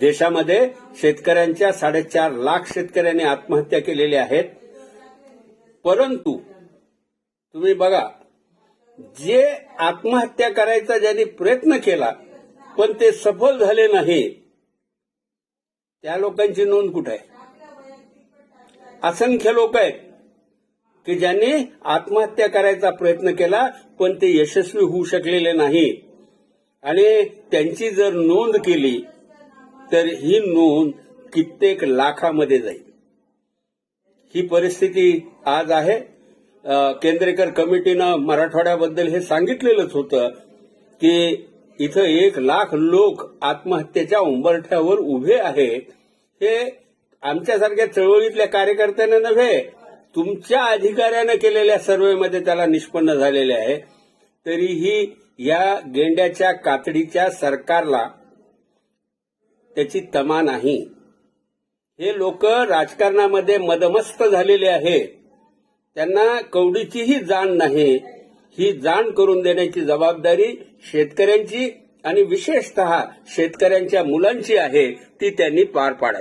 देशामध्ये शेतकऱ्यांच्या 4.5 लाख शेतकऱ्यांनी आत्महत्या केलेल्या आहेत. परंतु तुम्ही बघा, जे आत्महत्या करायचा ज्यांनी प्रयत्न केला पण ते सफल झाले नाही, त्या लोकांची नोंद कुठे आहे? असंख्य लोक आहेत की ज्यांनी आत्महत्या करायचा प्रयत्न केला पण ते यशस्वी होऊ शकलेले नाही, आणि त्यांची जर नोंद केली तर ही नोंद कित्येक लाखामध्ये जाईल. ही परिस्थिती आज आहे. केंद्रेकर कमिटीनं मराठवाड्याबद्दल हे सांगितलेलंच होतं की इथं 1 लाख लोक आत्महत्येच्या उंबरठ्यावर उभे आहेत. हे आमच्यासारख्या चळवळीतल्या कार्यकर्त्यांना नव्हे, तुमच्या अधिकाऱ्यानं केलेल्या सर्व्हेमध्ये त्याला निष्पन्न झालेले आहे. तरीही या गेंड्याच्या कातडीच्या सरकारला त्याची तमा नाही. हे लोक राजकारणामध्ये मदमस्त झालेले आहेत. त्यांना कवडीचीही जाण नाही. ही जाण करून देण्याची जबाबदारी शेतकऱ्यांची आणि विशेषतः शेतकऱ्यांच्या मुलांची आहे, ती त्यांनी पार पाडावी.